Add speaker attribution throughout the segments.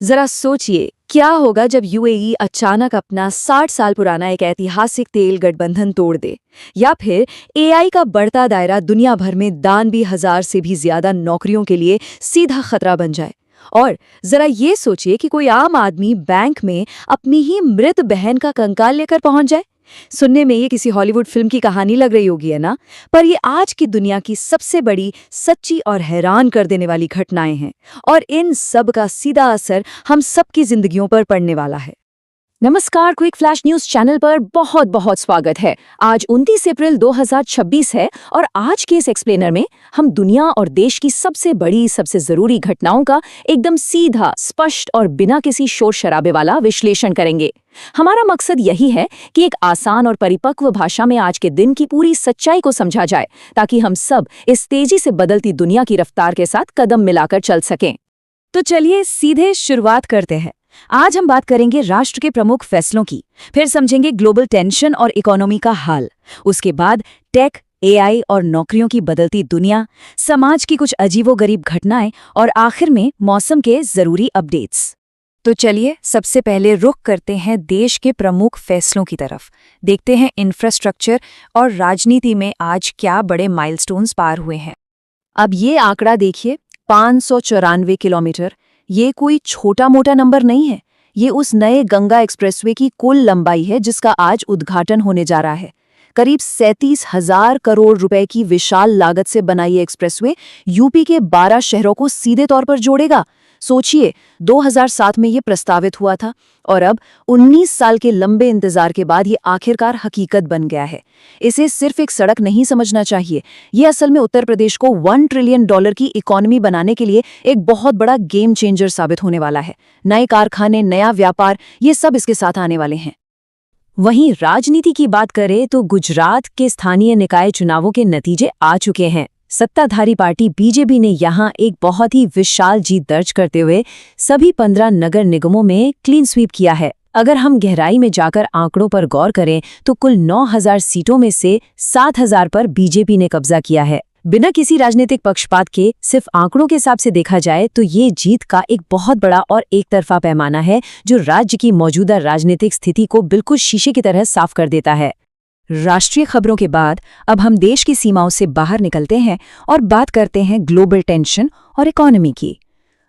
Speaker 1: जरा सोचिए क्या होगा जब यूएई अचानक अपना 60 साल पुराना एक ऐतिहासिक तेल गठबंधन तोड़ दे, या फिर एआई का बढ़ता दायरा दुनिया भर में दान भी 1000 से भी ज्यादा नौकरियों के लिए सीधा खतरा बन जाए। और जरा ये सोचिए कि कोई आम आदमी बैंक में अपनी ही मृत बहन का कंकाल लेकर पहुंच जाए। सुनने में ये किसी हॉलीवुड फिल्म की कहानी लग रही होगी, है ना? पर ये आज की दुनिया की सबसे बड़ी, सच्ची और हैरान कर देने वाली घटनाएं हैं, और इन सब का सीधा असर हम सबकी जिंदगियों पर पड़ने वाला है। नमस्कार, क्विक फ्लैश न्यूज चैनल पर बहुत बहुत स्वागत है। आज 29 अप्रैल 2026 है और आज के इस एक्सप्लेनर में हम दुनिया और देश की सबसे बड़ी, सबसे जरूरी घटनाओं का एकदम सीधा, स्पष्ट और बिना किसी शोर शराबे वाला विश्लेषण करेंगे। हमारा मकसद यही है कि एक आसान और परिपक्व भाषा में आज के दिन की पूरी सच्चाई को समझा जाए, ताकि हम सब इस तेजी से बदलती दुनिया की रफ्तार के साथ कदम मिलाकर चल सकें। तो चलिए सीधे शुरुआत करते हैं। आज हम बात करेंगे राष्ट्र के प्रमुख फैसलों की, फिर समझेंगे ग्लोबल टेंशन और इकोनॉमी का हाल, उसके बाद टेक, एआई और नौकरियों की बदलती दुनिया, समाज की कुछ अजीबोगरीब घटनाएं और आखिर में मौसम के जरूरी अपडेट्स। तो चलिए सबसे पहले रुख करते हैं देश के प्रमुख फैसलों की तरफ। देखते हैं इंफ्रास्ट्रक्चर और राजनीति में आज क्या बड़े माइलस्टोन्स पार हुए हैं। अब ये आंकड़ा देखिए, 594 किलोमीटर। ये कोई छोटा मोटा नंबर नहीं है। ये उस नए गंगा एक्सप्रेसवे की कुल लंबाई है जिसका आज उद्घाटन होने जा रहा है। करीब 37,000 करोड़ रुपए की विशाल लागत से बना ये एक्सप्रेसवे यूपी के 12 शहरों को सीधे तौर पर जोड़ेगा। सोचिए, 2007 में ये प्रस्तावित हुआ था और अब 19 साल के लंबे इंतजार के बाद ये आखिरकार हकीकत बन गया है। इसे सिर्फ एक सड़क नहीं समझना चाहिए, ये असल में उत्तर प्रदेश को $1 ट्रिलियन की इकोनॉमी बनाने के लिए एक बहुत बड़ा गेम चेंजर साबित होने वाला है। नए कारखाने, नया व्यापार, ये सब इसके साथ आने वाले हैं। वहीं राजनीति की बात करें तो गुजरात के स्थानीय निकाय चुनावों के नतीजे आ चुके हैं। सत्ताधारी पार्टी बीजेपी ने यहां एक बहुत ही विशाल जीत दर्ज करते हुए सभी 15 नगर निगमों में क्लीन स्वीप किया है। अगर हम गहराई में जाकर आंकड़ों पर गौर करें तो कुल 9,000 सीटों में से 7,000 पर बीजेपी ने कब्जा किया है। बिना किसी राजनीतिक पक्षपात के सिर्फ आंकड़ों के हिसाब से देखा जाए तो ये जीत का एक बहुत बड़ा और एक तरफा पैमाना है, जो राज्य की मौजूदा राजनीतिक स्थिति को बिल्कुल शीशे की तरह साफ कर देता है। राष्ट्रीय खबरों के बाद अब हम देश की सीमाओं से बाहर निकलते हैं और बात करते हैं ग्लोबल टेंशन और इकोनॉमी की।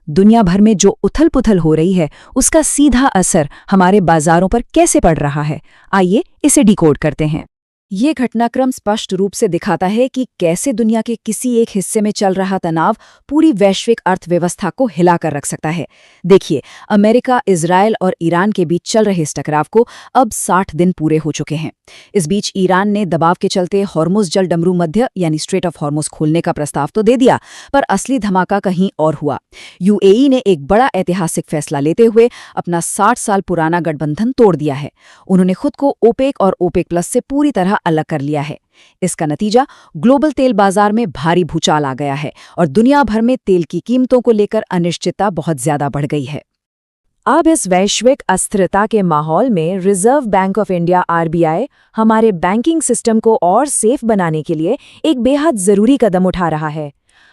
Speaker 1: दुनिया भर में जो उथल-पुथल हो रही है, उसका सीधा असर हमारे बाजारों पर कैसे पड़ रहा है, आइए इसे डिकोड करते हैं। ये घटनाक्रम स्पष्ट रूप से दिखाता है कि कैसे दुनिया के किसी एक हिस्से में चल रहा तनाव पूरी वैश्विक अर्थव्यवस्था को हिलाकर रख सकता है। देखिए, अमेरिका, इजरायल और ईरान के बीच चल रहे इस टकराव को अब 60 दिन पूरे हो चुके हैं। इस बीच ईरान ने दबाव के चलते हॉर्मुज जल डमरू मध्य यानी स्ट्रेट ऑफ हॉर्मुज खोलने का प्रस्ताव तो दे दिया, पर असली धमाका कहीं और हुआ। यूएई ने एक बड़ा ऐतिहासिक फैसला लेते हुए अपना 60 साल पुराना गठबंधन तोड़ दिया है। उन्होंने खुद को ओपेक और ओपेक प्लस से पूरी तरह अलग कर लिया है। इसका नतीजा ग्लोबल तेल बाजार में भारी भूचाल आ गया है और दुनिया भर में तेल की कीमतों को लेकर अनिश्चितता बहुत ज्यादा बढ़ गई है। अब इस वैश्विक अस्थिरता के माहौल में reserve bank of India RBI हमारे बैंकिंग सिस्टम को और सेफ बनाने के लिए एक बेहद जरूरी कदम उठा रहा है।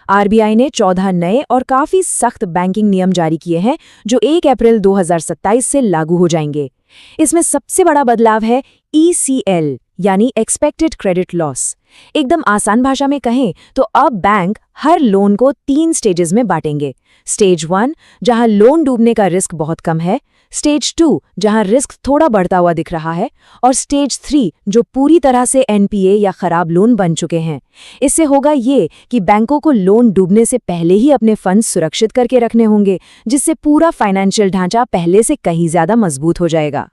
Speaker 1: आरबीआई ने 14 नए और काफी सख्त बैंकिंग नियम जारी किए हैं, जो 1 अप्रैल 2027 से लागू हो जाएंगे। इसमें सबसे बड़ा बदलाव है ECL यानी एक्सपेक्टेड क्रेडिट लॉस। एकदम आसान भाषा में कहें तो अब बैंक हर लोन को 3 स्टेजेस में बांटेंगे। स्टेज 1 जहां लोन डूबने का रिस्क बहुत कम है, स्टेज 2 जहां रिस्क थोड़ा बढ़ता हुआ दिख रहा है, और स्टेज 3 जो पूरी तरह से एनपीए या खराब लोन बन चुके हैं। इससे होगा ये कि बैंकों को लोन डूबने से पहले ही अपने फंड सुरक्षित करके रखने होंगे, जिससे पूरा फाइनेंशियल ढांचा पहले से कहीं ज्यादा मजबूत हो जाएगा।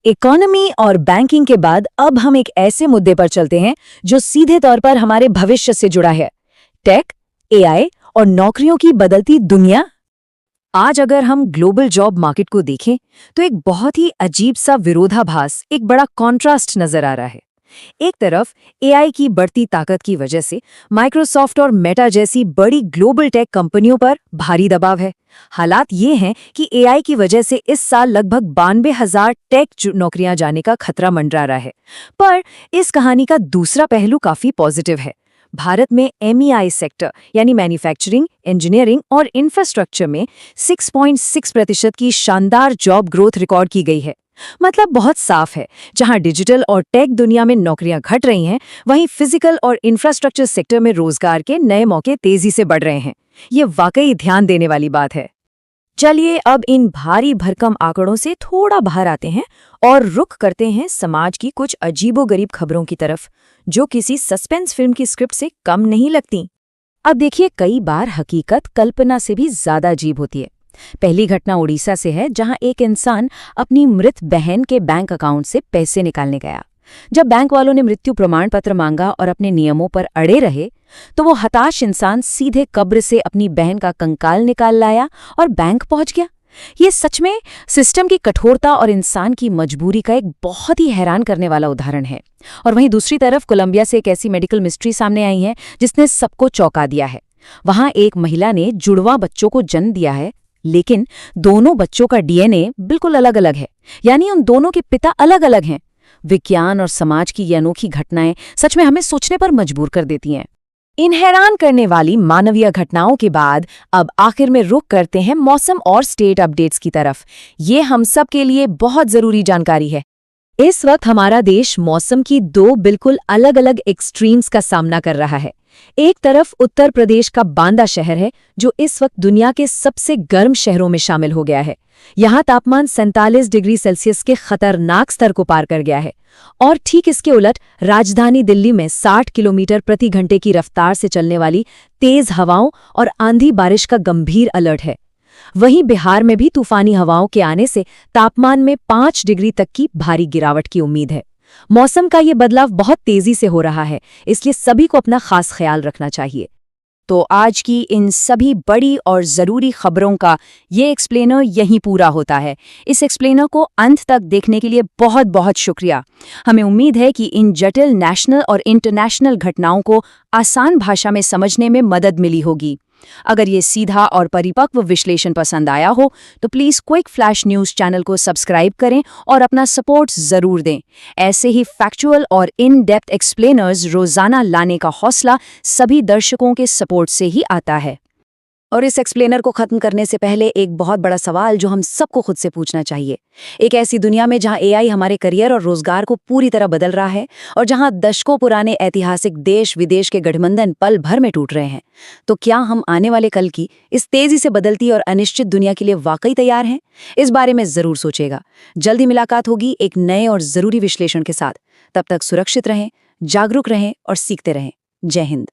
Speaker 1: इकोनॉमी और बैंकिंग के बाद अब हम एक ऐसे मुद्दे पर चलते हैं जो सीधे तौर पर हमारे भविष्य से जुड़ा है, टेक, एआई और नौकरियों की बदलती दुनिया। आज अगर हम ग्लोबल जॉब मार्केट को देखें तो एक बहुत ही अजीब सा विरोधाभास, एक बड़ा कॉन्ट्रास्ट नजर आ रहा है। एक तरफ एआई की बढ़ती ताकत की वजह से माइक्रोसॉफ्ट और मेटा जैसी बड़ी ग्लोबल टेक कंपनियों पर भारी दबाव है। हालात ये हैं कि एआई की वजह से इस साल लगभग 92,000 टेक नौकरियां जाने का खतरा मंडरा रहा है। पर इस कहानी का दूसरा पहलू काफी पॉजिटिव है। भारत में एमईआई सेक्टर यानी मैन्युफैक्चरिंग, इंजीनियरिंग और इंफ्रास्ट्रक्चर में 6.6% की शानदार जॉब ग्रोथ रिकॉर्ड की गई है। मतलब बहुत साफ है, जहां डिजिटल और टेक दुनिया में नौकरियां घट रही हैं, वहीं फिजिकल और इंफ्रास्ट्रक्चर सेक्टर में रोजगार के नए मौके तेजी से बढ़ रहे हैं। ये वाकई ध्यान देने वाली बात है। चलिए अब इन भारी भरकम आंकड़ों से थोड़ा बाहर आते हैं और रुख करते हैं समाज की कुछ अजीबोगरीब खबरों की तरफ, जो किसी सस्पेंस फिल्म की स्क्रिप्ट से कम नहीं लगती। अब देखिए, कई बार हकीकत कल्पना से भी ज्यादा अजीब होती है। पहली घटना उड़ीसा से है, जहां एक इंसान अपनी मृत बहन के बैंक अकाउंट से पैसे निकालने गया। जब बैंक वालों ने मृत्यु प्रमाण पत्र मांगा और अपने नियमों पर अड़े रहे, तो वो हताश इंसान सीधे कब्र से अपनी बहन का कंकाल निकाल लाया और बैंक पहुंच गया। ये सच में सिस्टम की कठोरता और इंसान की मजबूरी का एक बहुत ही हैरान करने वाला उदाहरण है। और वहीं दूसरी तरफ कोलंबिया से एक ऐसी मेडिकल मिस्ट्री सामने आई है जिसने सबको चौंका दिया है। वहां एक महिला ने जुड़वा बच्चों को जन्म दिया है, लेकिन दोनों बच्चों का डीएनए बिल्कुल अलग अलग है, यानी उन दोनों के पिता अलग अलग हैं। विज्ञान और समाज की ये अनोखी घटनाएं सच में हमें सोचने पर मजबूर कर देती हैं। इन हैरान करने वाली मानवीय घटनाओं के बाद अब आखिर में रुख करते हैं मौसम और स्टेट अपडेट्स की तरफ। ये हम सब के लिए बहुत जरूरी जानकारी है। इस वक्त हमारा देश मौसम की दो बिल्कुल अलग अलग एक्सट्रीम्स का सामना कर रहा है। एक तरफ उत्तर प्रदेश का बांदा शहर है, जो इस वक्त दुनिया के सबसे गर्म शहरों में शामिल हो गया है। यहाँ तापमान 47 डिग्री सेल्सियस के खतरनाक स्तर को पार कर गया है। और ठीक इसके उलट राजधानी दिल्ली में 60 किलोमीटर प्रति घंटे की रफ्तार से चलने वाली तेज हवाओं और आंधी बारिश का गंभीर अलर्ट है। वहीं बिहार में भी तूफानी हवाओं के आने से तापमान में 5 डिग्री तक की भारी गिरावट की उम्मीद है। मौसम का ये बदलाव बहुत तेजी से हो रहा है, इसलिए सभी को अपना खास ख्याल रखना चाहिए। तो आज की इन सभी बड़ी और ज़रूरी खबरों का ये एक्सप्लेनर यहीं पूरा होता है। इस एक्सप्लेनर को अंत तक देखने के लिए बहुत बहुत शुक्रिया। हमें उम्मीद है कि इन जटिल नेशनल और इंटरनेशनल घटनाओं को आसान भाषा में समझने में मदद मिली होगी। अगर ये सीधा और परिपक्व विश्लेषण पसंद आया हो तो please quick flash news channel को सब्सक्राइब करें और अपना सपोर्ट ज़रूर दें। ऐसे ही फैक्चुअल और इन डेप्थ एक्सप्लेनर्स रोज़ाना लाने का हौसला सभी दर्शकों के सपोर्ट से ही आता है। और इस एक्सप्लेनर को खत्म करने से पहले एक बहुत बड़ा सवाल जो हम सबको खुद से पूछना चाहिए। एक ऐसी दुनिया में जहां एआई हमारे करियर और रोजगार को पूरी तरह बदल रहा है और जहां दशकों पुराने ऐतिहासिक देश विदेश के गठबंधन पल भर में टूट रहे हैं, तो क्या हम आने वाले कल की इस तेजी से बदलती और अनिश्चित दुनिया के लिए वाकई तैयार हैं? इस बारे में जरूर सोचेगा। जल्दी मुलाकात होगी एक नए और जरूरी विश्लेषण के साथ। तब तक सुरक्षित रहें, जागरूक रहें और सीखते रहें। जय हिंद।